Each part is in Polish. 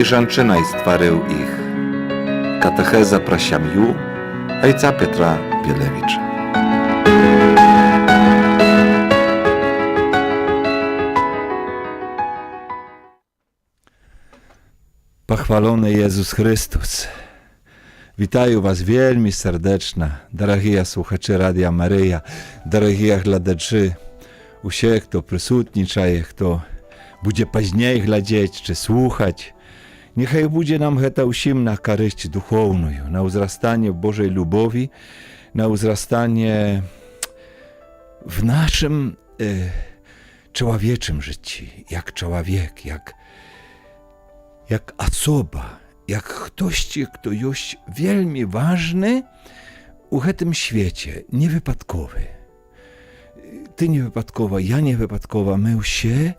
Żanczyna i stwarył ich. Katecheza prasiamiu, ojca Piotra Bielewicza. Pochwalony Jezus Chrystus. Вітаю вас вельми сердечно, дорогі слухачі Радіо Марія, дорогі глядачі, усі, хто присутнічає, хто буде пізніше глядіти чи слухати. Niechaj będzie nam гэта ўсім на карысць духоўную, на ўзрастанне в Божej любові, на ўзрастанне в нашым чалавечым жыцці, як чалавек, як асоба, як хтосьці, хто ёсць вельмі важны у гэтым свеце, невыпадковы. Ты невыпадкова, я невыпадкова, мы ўсе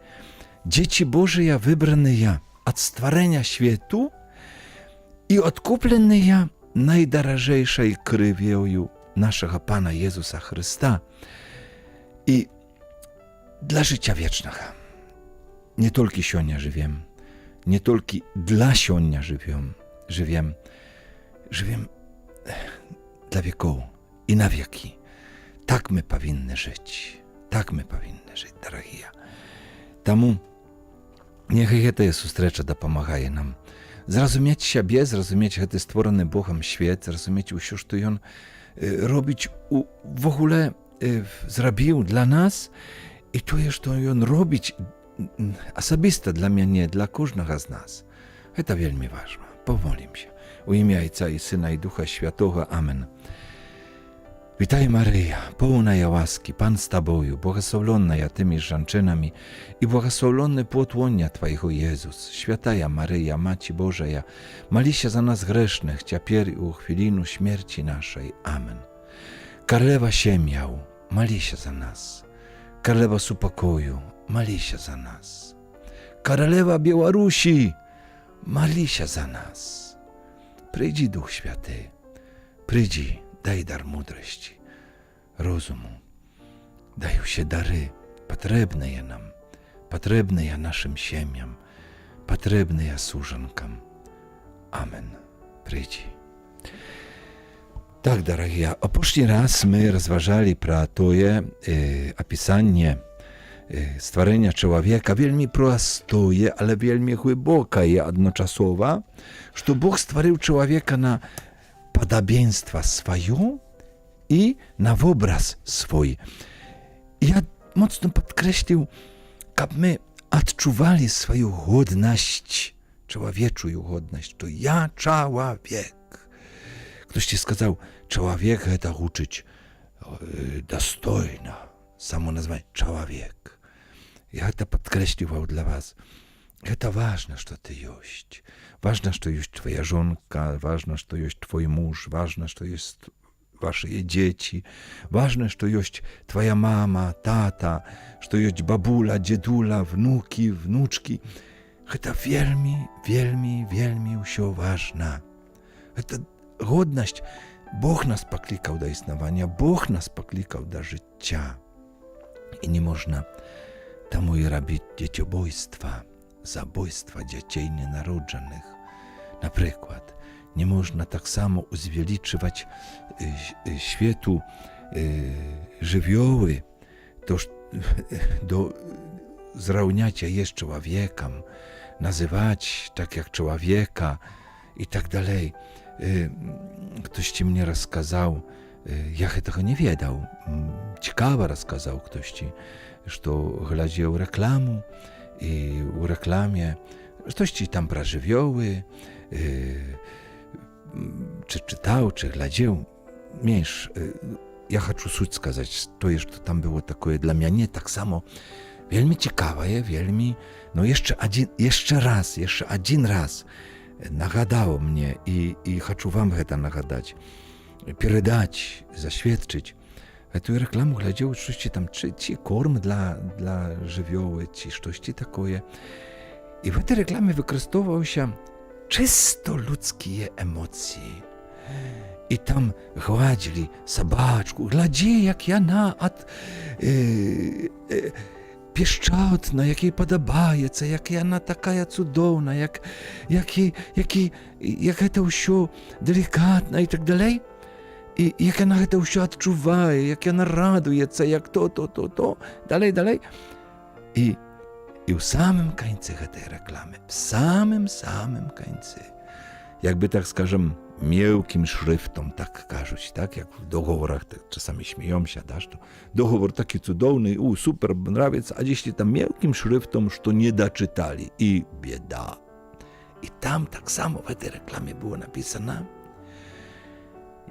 дзеці Божыя выбраныя ад стварэння свету і адкупленыя найдаражэйшай крывёю нашага Пана Езуса Хрыста і для жыцця вечнага. Не толькі сёння жывем, не толькі для сёння жывем для векоў і на векі. Так мы павінны жыць, дарагія. Таму Нехай гэтая сустрэча дапамагае нам зразумець сябе, зразумець гэты створаны Богам свет, зразумець усё, што Ён робіць в огуле зрабіў для нас і тое, што Ён робіць асабіста для мяне, для кожнага з нас. Гэта вельмі важна. Помолімся. У ім'я Отця і Сина і Духа Святого. Амен. Witaj Maryja, pełna łaski, Pan z Tobою, błogosławiona Tymi żonami i błogosławiony płód łonia Twojego Jezus. Święta Maryja, Maci Boża, mali się za nas grzesznych, ciapier i u chwilinu śmierci naszej. Amen. Królowa Siemiał, mali się za nas. Królowa Supokoju, mali się za nas. Królowa Białorusi, mali się za nas. Przyjdź Duch Święty, przyjdź. Daj dar mądrości, rozumu. Dają się dary potrzebne nam, potrzebne naszym siemiom, potrzebne służankam. Amen. Przyjdź. Tak, dorogie, poprzedni raz my rozważali про toje opisanie stworzenia człowieka, wielmi prostoje, ale wielmi głębokie jednoczasowo, że Bóg stworzył człowieka na podobieństwa swoje i na obraz swój. Ja mocno podkreślił, aby my odczuwali swoją godność, człowieczą godność, to ja człowiek. Ktoś ci сказал, człowiek to uczyć dostojno, samo nazwanie człowiek. Ja to podkreślił dla was. Это важно, что ты есть. Важно, что есть твоя жонка, важно, что есть твой муж, важно, что есть ваши дети, важно, что есть твоя мама, тата, что есть бабуля, дедуля, внуки, внучки. Это вельми все важно. Это годность. Бог нас покликał do istnienia, Бог нас покликał do życia. I nie można temu i robić dzieciobójstwa. Zabójstwa dzieci nienarodzonych. Na przykład, nie można tak samo uzwieliczywać światu żywioły do zrówniania je z człowiekiem, nazywać tak jak człowieka i tak dalej. Ktoś ci mnie rozkazał, ja tego nie wiedział. Ciekawe rozkazał ktoś ci, że глядел reklamę, i u reklamie ktoś ci tam про żywioły, czy czytał, czy глядел. Mniejsz, ja chcę sуть сказать, to jest tam było takie dla mnie tak samo wielmi ciekawe, wielmi, no jeszcze один раз nagadało mnie i chcę wam to nagadać, передать, zaświadczyć. Эту рекламу глядел, щось там, чи корм для живьови, чи щось таке. І в этой рекламе використовувалися чисто людські емоції. І там гладили собачку, гляді, як яна пішчотна, як їй подобається, як яна така цудовна, як гэта ўсё делікатна і так далей. І як яна гэта ўсё адчувае, як яна радуецца, як то, далей. І ў самым канцы гэтай рэкламы, в самым канцы, якби, так скажем, мелким шрифтом, так кажуть, так, як в договорах, так, часами смеемся, да, что договор такий цудовный, супер, нравится, а если там мелким шрифтом, что не дочитали, и беда. И там так само в этой рекламе было написано,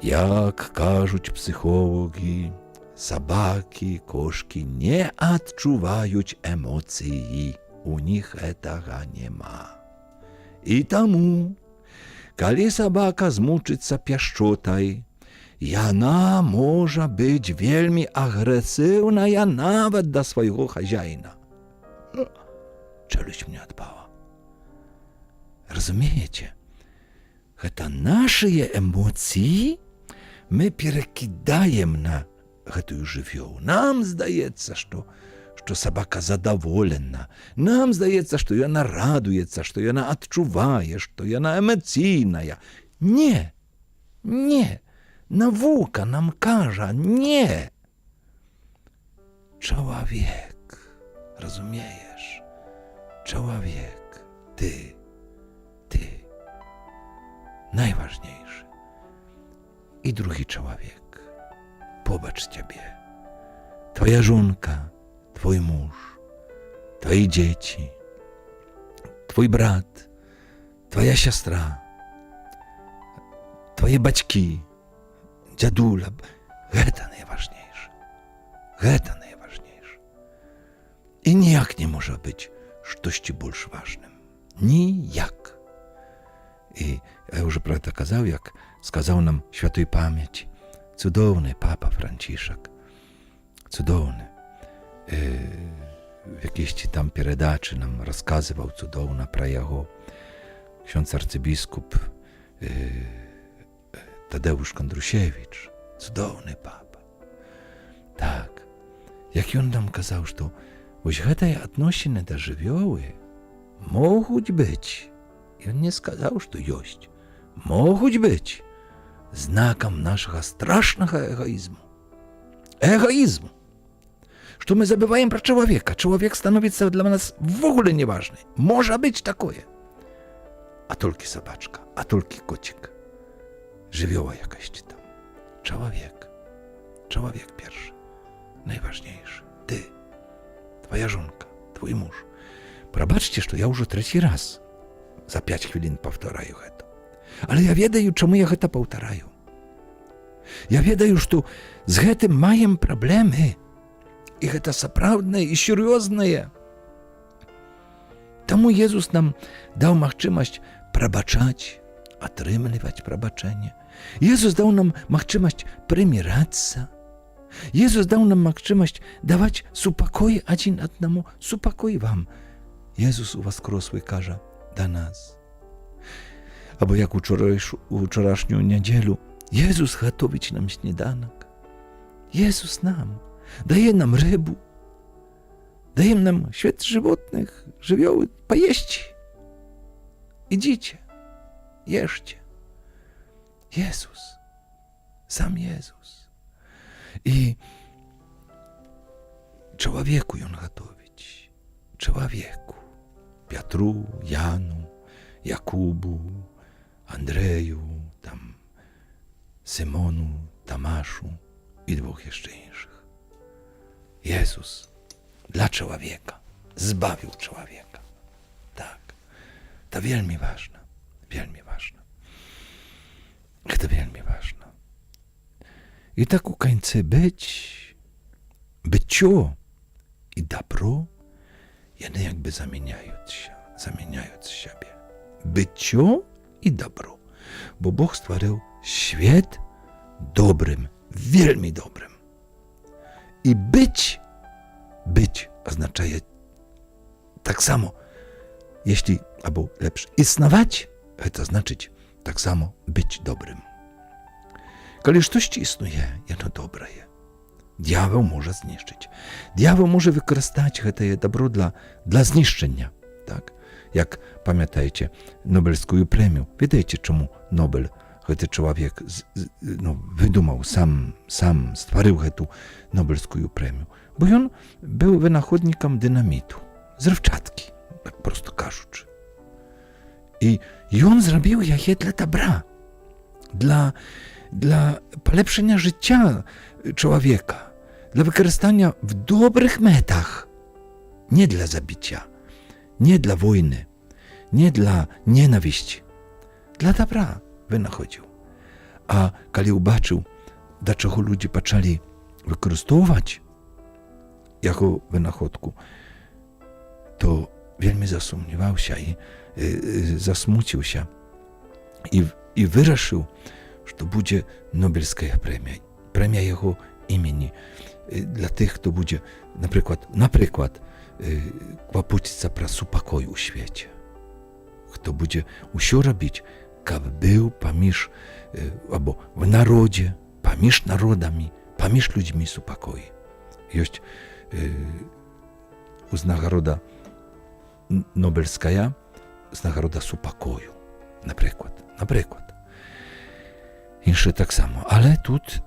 як кажуть психологи, собаки, кошки не відчувають емоції, у них этого нема. І тому, калі собака змучиться пяшчотай, яна можа быць вельмі агрэсыўная нават да свайго хазяїна. Челюсть мне отпала. Разумеете, гэта нашыя эмоцыі мы перакідаем на гэтую жывёлу. Нам здаецца, што собака задаволена. Нам здаецца, што яна радуецца, што яна адчувае, што яна эмоцыйная. Не. Навука нам кажа, не. Чалавек, разумееш? Чалавек, ты. Najważniejszy. I drugi człowiek, pobacz ciebie. Twoja żonka, twój mąż, twoje dzieci, twój brat, twoja siostra, twoje baćki, dziadula. Гэта najważniejsze. I nijak nie może być штосьці больш важным. Nijak. I ja już про это казав, як сказав нам святої пам'яті, цудовний папа Францішек, цудовний. W jakiejś tam передачі nam rozkazywał cudowna про його ksiądz arcybiskup Tadeusz Kondrusiewicz, cudowny papa. Tak, jak on nam kazał, że właśnie гэтыя адносіны да жывёлы могуць быць, i on nie сказал, что есть, могуць быць знаком нашего страшного эгоизму. Что мы забываем про человека. Человек становится для нас в ogóle nieważny. Może być такое. A tylko собачка, a tylko kocik. Żywioła jakaś tam. Człowiek pierwszy. Najważniejszy. Ty. Twoja żonka. Twój mąż. Probaczcie, że ja już trzeci raz za 5 chwilin powtarzаю to. Ale ja ведаю, czemu ja to powtarzаю. Ja ведаю, że z гэтым маем problemy. I гэта сапраўднае і сур'ёзнае. Таму Езус нам даў магчымасць прабачаць, атрымліваць прабачэнне. Езус даў нам магчымасць прымірацца. Езус даў нам магчымасць даваць супакой адзін аднаму. Супакой вам. Езус уваскрослы кажа да нас. Або як учорашнюю нядзелю Езус гатовіць нам сніданак. Езус нам daje nam rybu, daje nam świat żywotnych, żywioły, pojeść. Idźcie, jeszcie. Jezus, sam Jezus. I człowieku ją gotowić, człowieku, Piotru, Janu, Jakubu, Andrzeju, tam Symonu, Tamaszu i 2 jeszcze innych. Jezus dla człowieka zbawił człowieka. Tak. To wielmi ważne. Wielmi ważne. To wielmi ważne. I tak u końca bycio i dobro, one jakby zamieniając siebie. Bycio i dobro. Bo Bóg stworzył świat dobrym, wielmi dobrym. I być oznacza tak samo, jeśli, albo lepsze, istnować, to znaczyć tak samo być dobrym. Kiedy coś istnieje, jeno dobre je. Дьявол може знищити. Дьявол може використати це добро для знищення. Так? Як пам'ятаєте Нобелівську премію. Відаєте, чому Нобель, цей чоловік, видумав, сам створив цю Нобелівську премію? Бо він був винаходником динаміту, зривчатки, так просто кажучи. І він зробив її для добра, для полепшення життя чоловіка, для використання в добрих метах, не для забиття, не для війни, не для ненависті, для добра винаходив. А коли побачив, до чого люди почали використовувати його винаходку, то вельми засумнівався і засмутився і вирішив, що буде Нобелівська премія, премія його імені для тих, хто буде, наприклад, клопотатися про супокой у світі, хто буде усе робити, щоб був поміж, або в народі, поміж народами, поміж людьми супокой. Є узнагарода Нобелівська, узнагарода супокою, наприклад. Інше так само. Але тут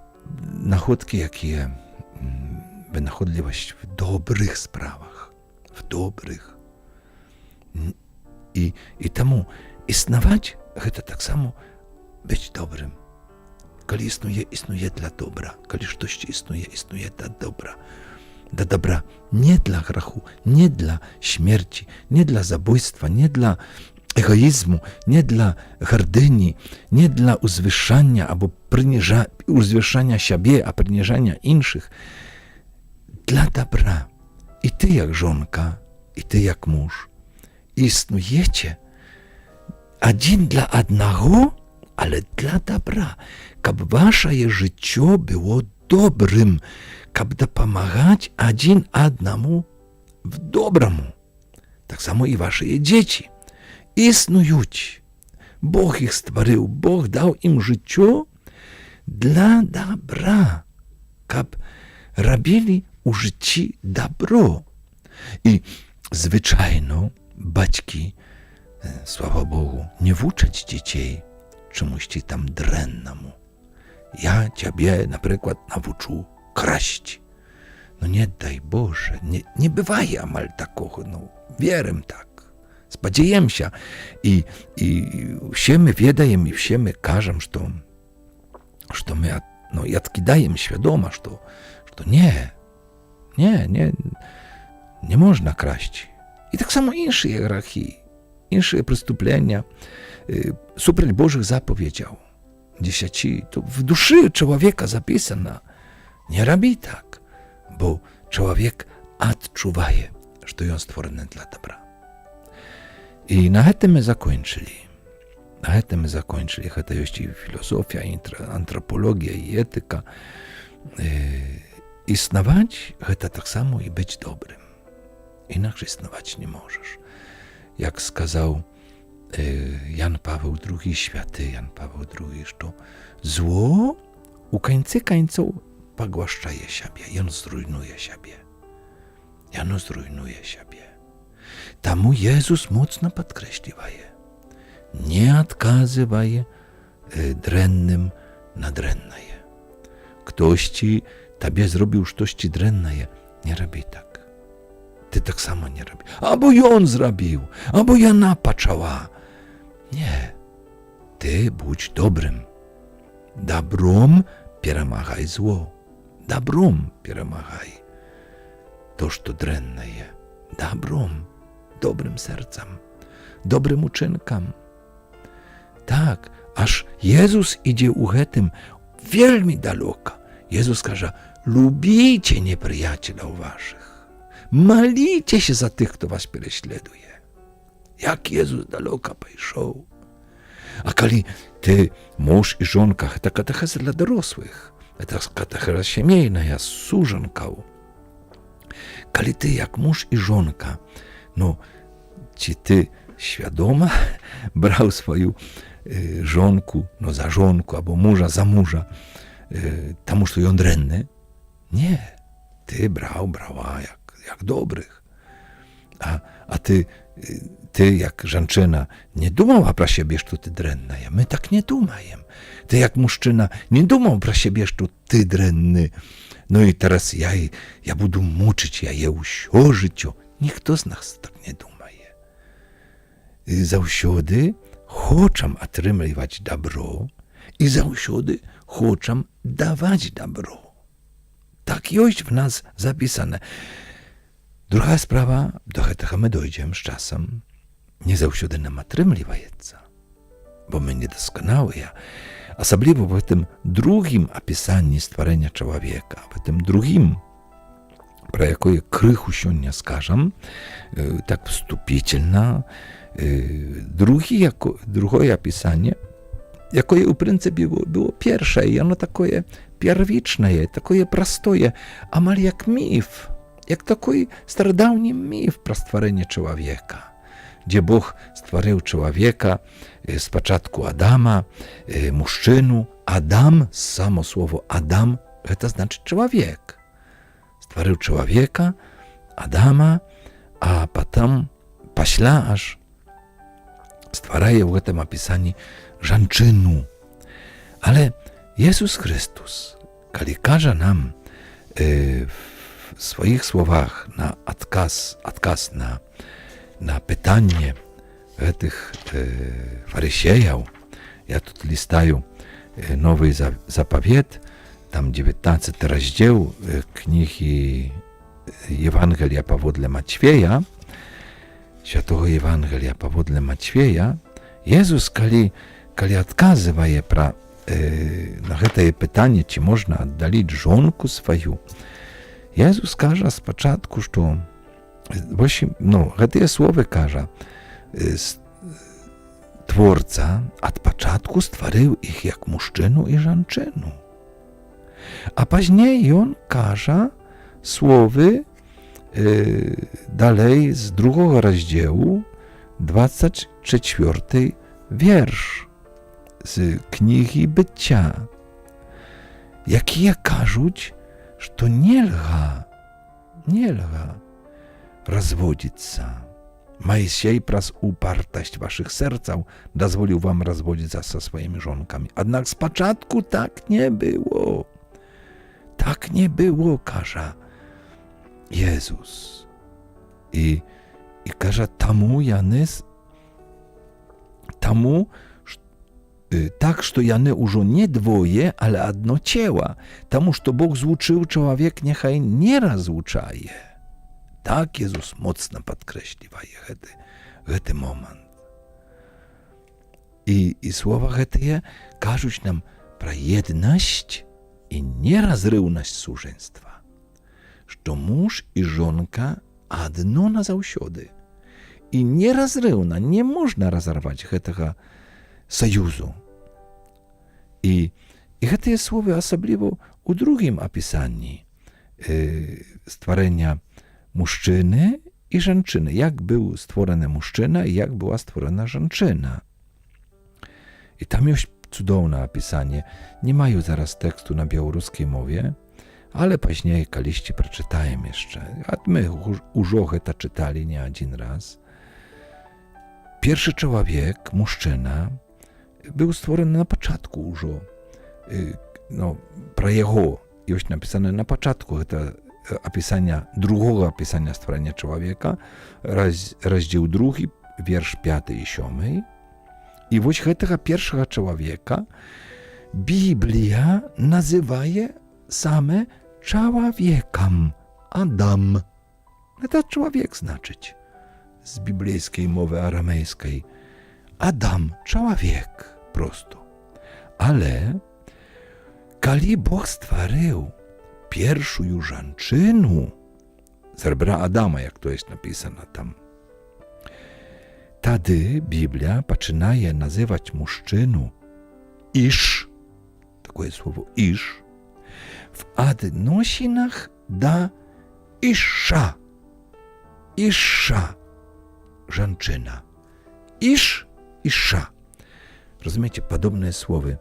находки, які є винаходливість в добрих справах, в добрих. І тому існувати – це так само бути добрим. Коли існує для добра. Коли щось існує для добра. Для добра. Не для граху, не для смерті, не для забойства, не для егоїзму, не для гордині, не для узвишання або узвишання себе, а приніжання інших. Для добра. І ти як жонка, і ти як муж існуєте один для одного, але для добра. Щоб ваше життя було добрим, щоб допомагати один одному в доброму. Так само і ваші діти існують. Бог їх створив, Бог дав їм життя для добра, щоб робили у житті добро. І, звичайно, батьки, слава Богу, не вчать дітей чомусь там дренному. Я тебе, наприклад, навчу красти. Не дай Боже, не буває амаль такого, віримо так. Сподіваємося, і всі ми відаємо, і всі ми кажемо, що ми відкидаємо свідомо, що не можна красти. І так само інші гріхи, інші преступлення, супроть Божих заповідей, 10, то в душі чоловіка записано, не роби так, бо чоловік відчуває, що він створений для добра. І на этом ми закончили. Это есть и философия, и антропология, и этика. Існувати – це так само і бути добрим. Інакше існувати не можеш. Як сказав Jan Paweł II, święty Jan Paweł II, що zło u końca końców pogłaszczaje siebie, i on zrujnuje siebie. Тому Jezus mocno podkreśliwaje, nie odkazywaje drennym na drennaje. Ktoś ci tobie zrobił coś ci drennaje, nie robi tak. Ty tak samo nie robi. Albo i on zrobił, albo ja napaczała. Nie. Ty bądź dobrym. Добром перемагай зло. Добром перемагай то, що дренне є. Добром, добрим серцем, добрим учинком. Так, аж Jezus idzie u гэтым вельмі далёка. Jezus каже, любіце непрыяцеляў вашых. Моліцеся за тых, хто вас переследуе. Як Jezus далёка пайшоў. А калі ты муж і жонка, гэта катэхез для дарослых. Гэта катэхез сямейная, з сужанкаў. Калі ты як муж і жонка, ці ты свядома браў сваю жонку, за жонку, або мужа за мужа, таму што ён дрэнны? Nie, ty brała jak dobrych. A ty jak żanczyna nie dumała pra siebie, że ty drenna. My tak nie dumajem. Ty jak muszczyna nie dumał pra siebie, że ty drenny. No i teraz ja budu muczyć, ja je usio życio. Ніхто з нас так не думає. Заўсёды хочам атрымліваць добро і заўсёды хочам даваць добро. Так ёсць в нас запісана. Другая справа, до гэтага мы дойдзем з часам. Не заўсёды нам атрымліваецца, бо мы недасканалыя. Асабліва в гэтым другім апісанні стварэння чалавека, в гэтым другім, про якое крыху сёння скажам, так вступительно, другое описание, якое у прынцыпе было першае, і оно такое первичное, такое простое, амаль як міф, як такой стародаўні міф про стварэнне чалавека, дзе Бог стварыў чалавека спачатку Адама, мужчыну. Адам, само слово Адам, гэта значыць чалавек. Стварыў чалавека, Адама, а потом пасля аж стварае ў гэтым апісанні жанчыну. Але Jezus Chrystus, калі кажа нам w swoich słowach na adkaz na pytanie tych faryzejów, ja tu listаю Nowy Zapowiet, tam 19 rozdział kniги Ewangelia powodle Macieja, Świętego Ewangelia powodle Macieja, Jezus, kali odkazywaje na to pytanie, czy można oddalić żonku swoją, Jezus każe z początku, że właśnie, te słowa każe, Twórca od początku stworzył ich jak mężczyznę i żonczynę. A później on każe słowy dalej z drugiego rozdziału, 24 wiersz z Księgi Bycia, jakie każą, że nie lga rozwodzić się. Mojżesz przez upartość waszych serców dozwolił wam rozwodzić się ze swoimi żonkami. Jednak z początku tak nie było. Tak nie było, każe Jezus. I każe tamu, tak, że jany już nie dwoje, ale jedno ciała. Tamu, że Bóg złuczył, człowiek niechaj nie rozłuczaje. Tak Jezus mocno podkreśliwaje ten moment. I słowa te każą nam pro jedność i nierozrywność służeństwa. Że mąż i żonka jedno na zawsiody. I nierozrywna, nie można rozerwać tego sojuzu. I te słowa osobliwo u drugim opisaniu stworzenia mężczyzny i żonczyny. Jak był stworzony mężczyzna i jak była stworzona żonczyna. I tam jest cudowne opisanie. Nie mają zaraz tekstu na białoruskiej mowie, ale później kaliści przeczytają jeszcze. A my już to czytali nie jeden raz. Pierwszy człowiek, mężczyzna, był stworzony na początku już. Pro jego jest napisane na początku to opisania, drugiego opisania stworzenia człowieka, rozdział 2, wiersz 5 i 7. I właśnie tego pierwszego człowieka Biblia nazywaje same człowiekiem. Adam. To człowiek znaczyć z biblijskiej mowy aramejskiej. Adam, człowiek, prosto. Ale kali Bóg stworzył pierwszą żonczynę z rebra Adama, jak to jest napisane tam, wtedy Biblia zaczyna nazywać mężczyznę isz, takie słowo isz, w odnosinach do isza. Isza, żonczyna. Isz, isza. Rozumiecie, podobne słowy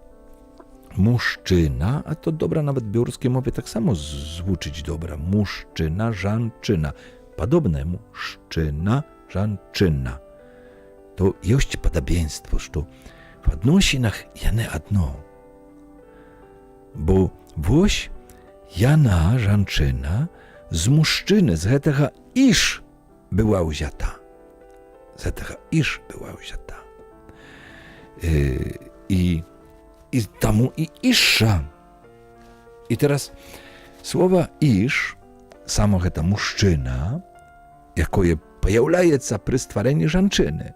Muszczyna, a to dobra nawet w białorusskiej mowie tak samo звучить dobra. Muszczyna, żanczyna. Podobne muszczyna, żanczyna. To jest podobieństwo, że w odnosinach jane одно. Bo włoś jana, żanczyna, z muszczyny, z tego iż była wzięta. Z tego iż była wzięta. I tamu i isza. I teraz słowa iż, samo ta muszczyna, jakoje pojawia się przy stworzeniu żanczyny.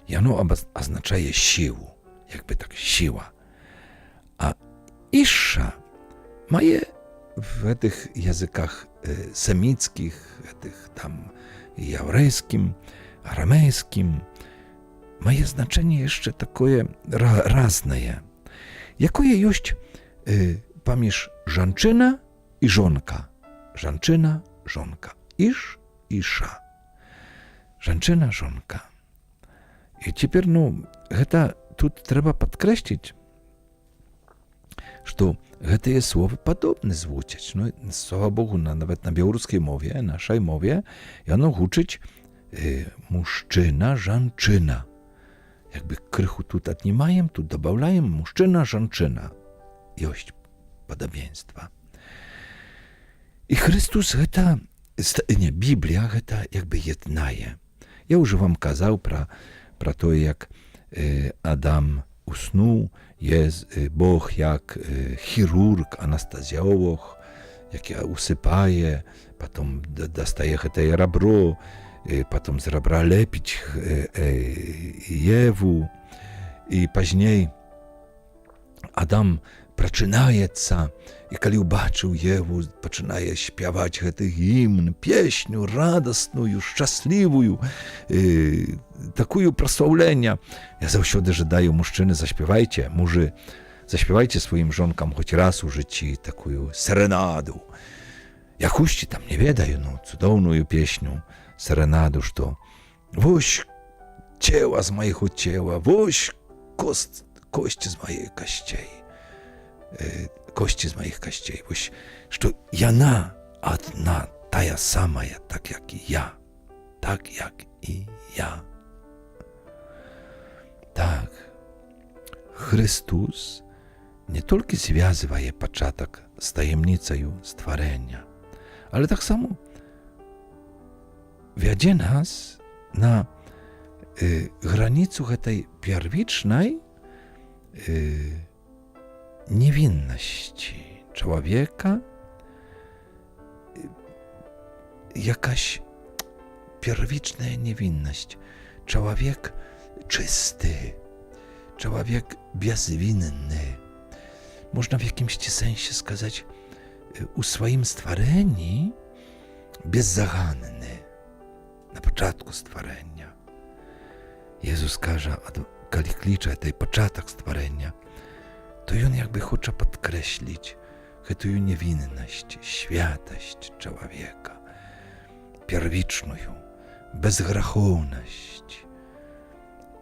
I ono oznacza siłę, jakby tak siła. A isza ma je w tych językach semickich, tych tam jawrejskim, aramejskim, ma je znaczenie jeszcze takie razne. Jakoje jest pamięć żanczyna i żonka. Żanczyna, żonka. Iż, isza. Żanczyna, żonka. I teraz, tu trzeba podkreślić, że to jest słowo podobne звучить. No, słowa Bogu, nawet na białoruskiej mowie, naszej mowie, ono uczyć muszczyna, żanczyna. Jakby krychu tu odnimajem, tu dodawajem muszczyna, żanczyna. Jest podobieństwa. I Chrystus Biblia jakby jednaje. Ja już wam kazał про to, jak Adam usnął, jest Bóg jak chirurg, anestezjolog, jak usypaje, potem dostaje te rabro, potem z rabra lepić Ewę i później Adam zaczynaje się i kiedy zobaczył Ewę, zaczynaje śpiewać ten hymn, pieśnię radosną, szczęśliwą, taką prosławlenia. Ja zawsze daję muszczyny, zaśpiewajcie, muży, zaśpiewajcie swoim żonkom choć raz w życiu taką serenadę. Jakąś tam nie wiedają, no, cudowną pieśnią, serenadu, że to woś ciała z mojego ciała, woś kości z mojej kościej. Kości z moich kościej, że to jana, одна, taya samая, tak jak i ja. Tak jak i ja. Tak. Chrystus nie tylko związuje początek z tajemnicą stworzenia, ale tak samo wiedzie nas na granicę tej pierwotnej niewinności człowieka, jakaś pierwotna niewinność. Człowiek czysty, człowiek bezwinny. Można w jakimś sensie сказать, u swoim stworzeniu bezzaganny. Na początku stworzenia. Jezus każe, kiedy klicze tej początek stworzenia, to on jakby chce podkreślić tę niewinność, świętość człowieka, pierwotną, bezgrachowność.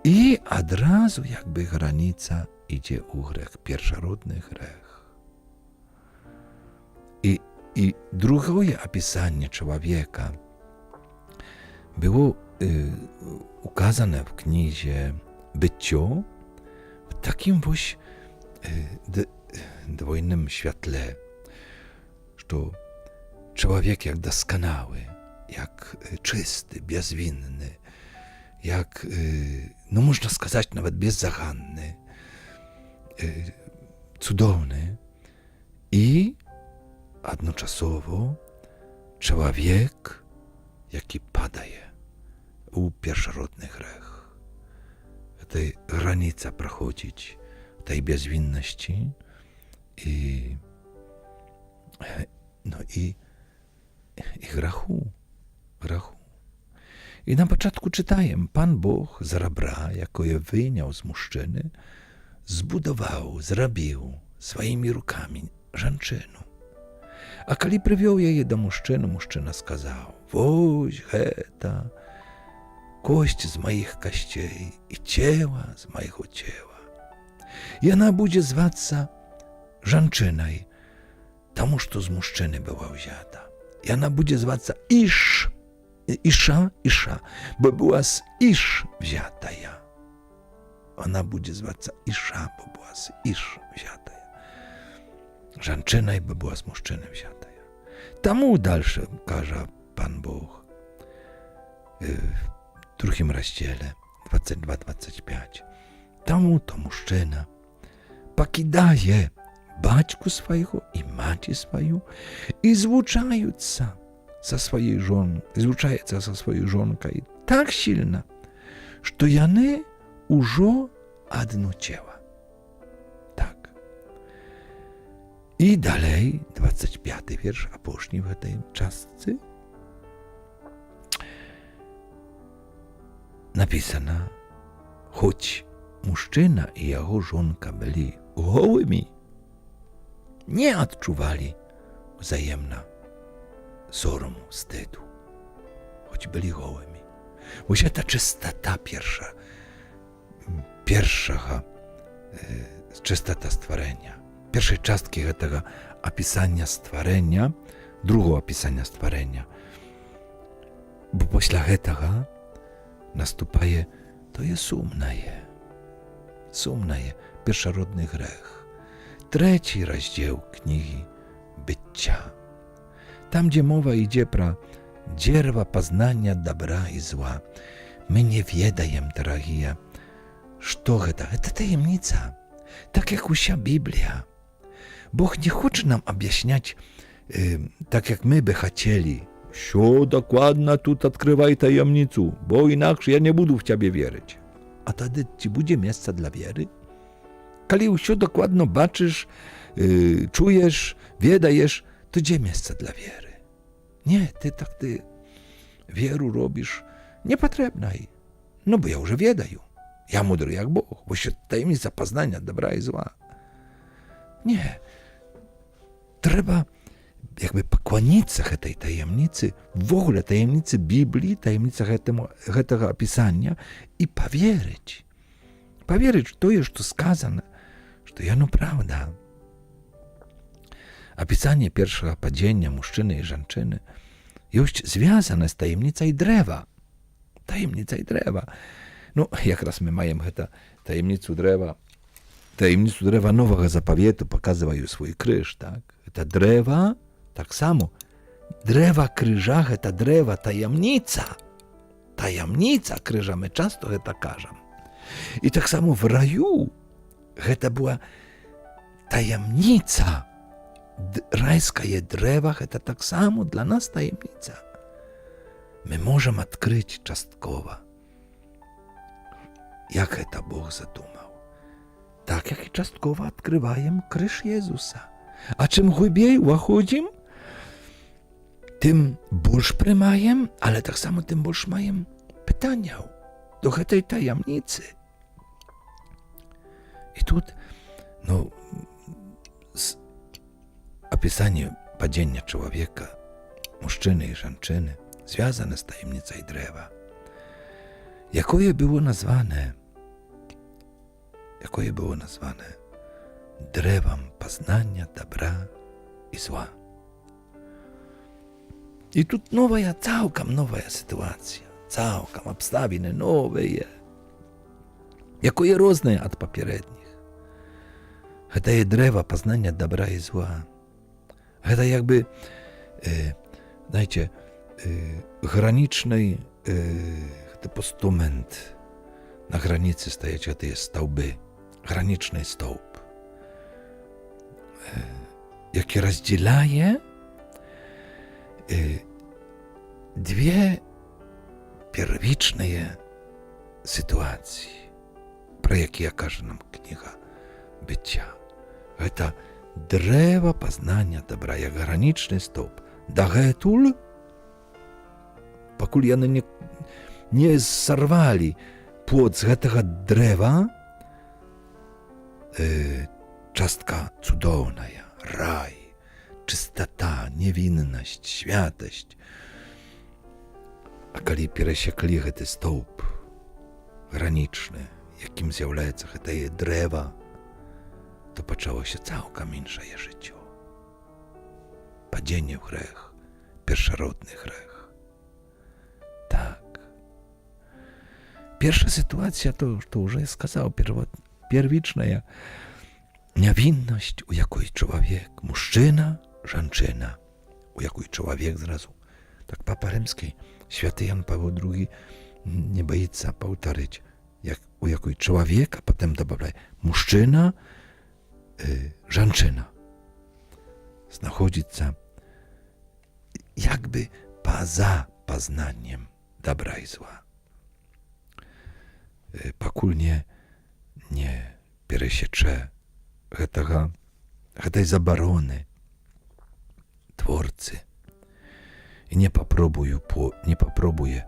I od razu jakby granica idzie u grzech, pierwszorodny grzech. I drugie opisanie człowieka było ukazane w księdze Bycio w takim właśnie dwojnym świetle, że człowiek jak doskonały, jak czysty, bezwinny, jak, no można сказать, nawet bezzaganny, cudowny i jednoczasowo człowiek, jaki padaje u pierwszorodny grzech. Tej granica przechodzić tej bezwinności i grzechu. I na początku czytajem, Pan Bóg z rabra, jako je wyjął z muszczyny, zbudował, zrobił swoimi rukami żonczynę. A kiedy przywiął jej do muszczyny, muszczyna skazał, woź heta, kość z moich kościej i ciała z mojego ciała. I ona będzie zwać się жанчынай, таму што з мужчыны была ўзята. І яна будзе звацца Іша, бо была з Іш взятая. Она будзе звацца Іша, бо была з Іш взятая. Жанчынай, бо была з мужчыны взятая. Таму дальше, кажа Пан Бог, в другім раздзеле 22-25. Таму то мужчына пакідае бацьку свайго і маці сваю і звучаецца са сваёй жонкай так сильна, што яны ўжо адно цела. Так. І далей 25 верш, апошні в гэтай частцы, написано: хоць мужчына і яго жонка былі голымі, не адчувалі ўзаемна сорому, стыду, хоć byli gołymi. Ось ta czystoта pierwszego czystota stworzenia. Pierwszej czastki tego opisania stworzenia, drugiego opisania stworzenia. Bo после tego nastupaje, to jest sumnaje, pierwszorodny grzech. Trzeci rozdział księgi Bycia. Tam, gdzie mowa idzie про dzierwa poznania dobra i zła, my nie wiedajem, drogie, что это? Это таємниця, так як уся Біблія. Бог не хоче нам об'яснять, так як ми би хотіли, що докладно тут відкривай таємницю, бо інакше я не буду в тебе вірити. А тоді чи буде місце для віри? Коли усе докладно бачиш, чуєш, відаєш, to gdzie miejsce dla wiery? Nie, ty wieru robisz niepotrzebnej. No bo ja już wiedаю. Ja mądry jak Bóg, bo się tajemnica poznania dobra i zła. Nie. Trzeba jakby pokłonić się tej tajemnicy, w ogóle tajemnicy Biblii, tajemnicy tego opisania i powierzyć. Powierzyć w to, co skazane, że jano prawda. Opisanie pierwszego падзення mężczyzny i żonczyny jest związane z tajemnicą drzewa. Tajemnica drzewa. No, jak raz my mamy tajemnicę drzewa Nowego Zapowietu, pokazywają swój krzyż, tak? To drzewa, tak samo. Drzewa krzyża, to drzewa tajemnica. Tajemnica krzyża, my często to każemy. I tak samo w raju, to była tajemnica. Rajskie drzewa to tak samo dla nas tajemnica. My możemy odkryć czastkowo, jak to Bóg zadumał. Tak jak i czastkowo odkrywajem krzyż Jezusa. A czym głębiej uchodzimy, tym больше prymajem, ale tak samo tym больше majem pytania do tej tajemnicy. I tu, no, opisanie падзення człowieka, mężczyzny i żonczyny, związane z tajemnicą drzewa. Jakie było nazwane? Drewem poznania dobra i zła. I tu całkiem nowa sytuacja, całkiem obstawienia nowe, jakie różne od poprzednich. To jest drzewo poznania dobra i zła. To jakby, знаете, graniczny postument. Na granicy stoją te stałby, graniczny stałb, jaki rozdzielaje dwie pierwotne sytuacje, про jakie każe nam księga Bycia. To drzewo poznania dobra, jak graniczny stałb. Dagetul, покуль яны nie zerwali płot z tego drzewa, czastka cudowna, raj, czystota, niewinność, świętość. A kiedy przesiekli ten stąp graniczny, jakim zjawляется to drzewo, to poczęło się całkiem insze życie. Падение w grzech, pierwszorodny grzech. Tak. Pierwsza sytuacja to już ja сказал, pierwotna niewinność, u jakiej człowiek, mężczyzna, żonczyna, u jakiej człowiek zrazu. Tak Papa Rzymski, święty Jan Paweł II nie boi się powtórzyć, u jakiej człowiek, a potem dodaje mężczyzna, żonczyna. Znajduje się jakby poza poznaniem dobra i zła. Pakul nie пересече этой забороны Tworcy i nie popróbuje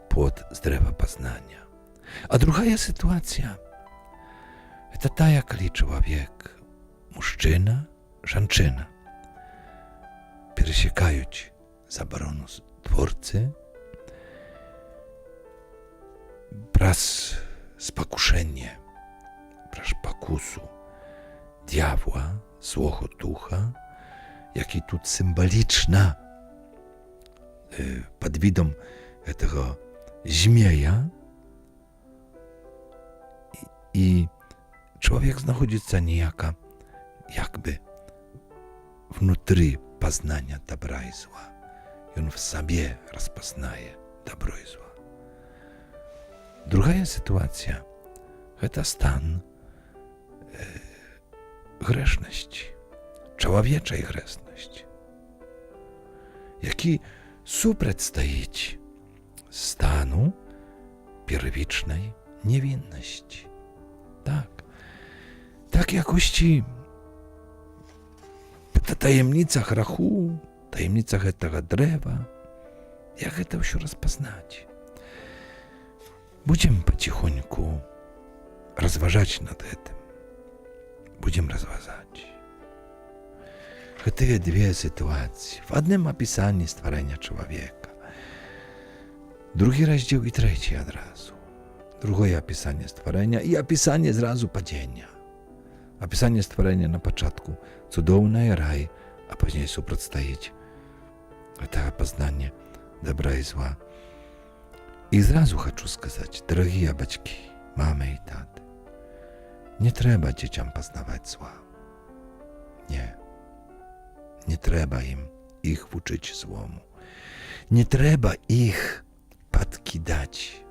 płot z drzewa poznania. A druga sytuacja to ta, jak człowiek, mężczyzna, żonczyna, пересекаją zaboronu Tworcy przez spakuszenie, przez pokusu diabła, złego ducha, jaki tu symboliczna pod widom tego zmieja i człowiek znajduje się niejaka jakby wnutry poznania dobra i zła. I on w sobie rozpoznaje dobro i zło. Druga sytuacja to stan grzeszności, człowieczej grzeszności, jaki suprotstawić stanu pierwotnej niewinności. Tak jakości ta tajemnica grachu, tajemnica tego drzewa, jak to się rozpoznać? Będziemy pocichonьку rozważać nad tym. Będziemy rozważać. Te dwie sytuacje w jednym opisaniu stworzenia człowieka. Drugi rozdział i trzeci od razu. Drugie opisanie stworzenia i opisanie zrazu падения. Opisanie stworzenia na początku cudowny raj, a później suprotstawić to poznanie dobra i zła. I zrazu chcę сказать, drogie baćki, mamy i taty, nie trzeba dzieciom poznawać zła. Nie trzeba ich uczyć złomu. Nie trzeba ich podkidać,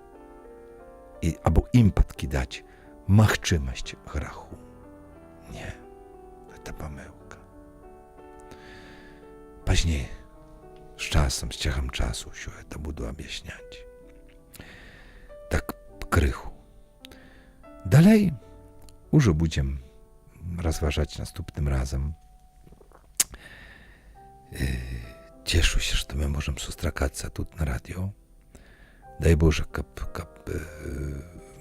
albo im podkidać możliwość grzechu. Nie, to pomyłka. Później, z czasem, z ciechem czasu się to będę objaśniać. Tak krychu. Dalej już będziemy rozważać następnym razem. Cieszę się, że my możemy spotykać się tu na radio. Daj Boże, kap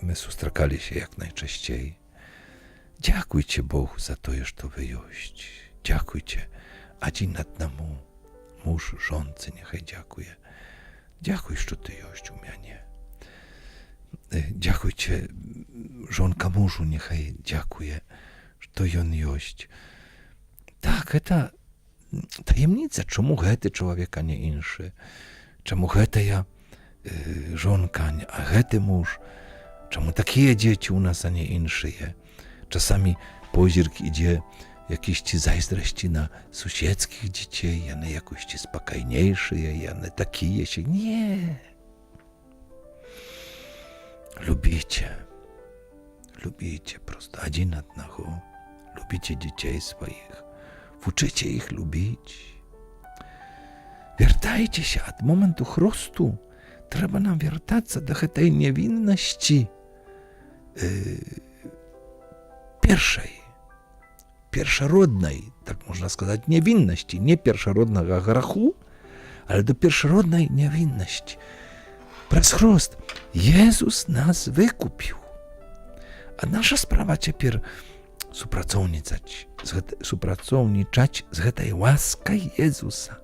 my spotykali się jak najczęściej. Dziękujcie Bogu za to, że to wyjść. Dziękujcie один одному. Mąż żonce niechaj dziękuje. Dziękuj, że ty jest u mnie. Dziękujcie żonka mężu niechaj dziękuje, że to on jest. Tak, to tajemnica, czemu hety człowieka nie inszy, czemu heta ja żonka, a hety mąż, czemu takie dzieci u nas, a nie inszy je. Czasami pozirk idzie jakieś ci zazdrości na sąsiedzkich dzieci, a ne jakoś ci spokojniejsze, a ne takie się. Nie. Lubicie prosto, один одного. Lubicie dzieci swoich. Uczycie ich lubić. Wiertajcie się od momentu chrustu. Trzeba nam wiertać do tej niewinności pierwszorodnej, tak można сказать, niewinności. Nie pierwszorodnego grzechu, ale do pierwszorodnej niewinności. Przez chrzest Jezus nas wykupił. A nasza sprawa teraz współpracowniczać z tej łaską Jezusa,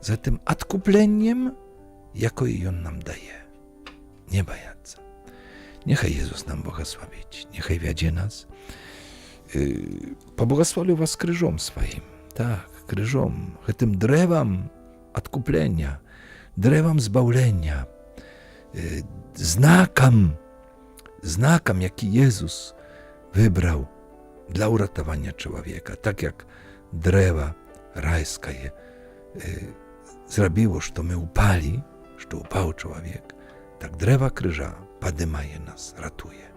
z tym odkupleniem, jakie On nam daje. Nie bajać. Niechaj Jezus nam błogosławić, niechaj wiedzie nas pobłogosławił was krzyżom swoim. Tak, krzyżom, tym drewam odkuplenia, drewam zbawlenia, znakam, jaki Jezus wybrał dla uratowania człowieka. Tak jak drewa rajska je zrobiło, że my upali, że upał człowiek, tak drewa krzyża podymaje nas, ratuje.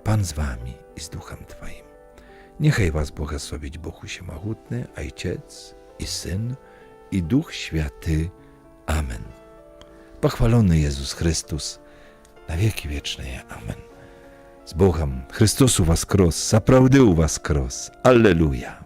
Pan z wami i z duchem twoim. Niechaj was błogosławić Bóg Wszechmogutny, Ojciec i Syn i Duch Święty. Amen. Pochwalony Jezus Chrystus, na wieki wieczne. Amen. Z Bogiem, Chrystusu was kros, zaprawdy u was kros. Alleluja.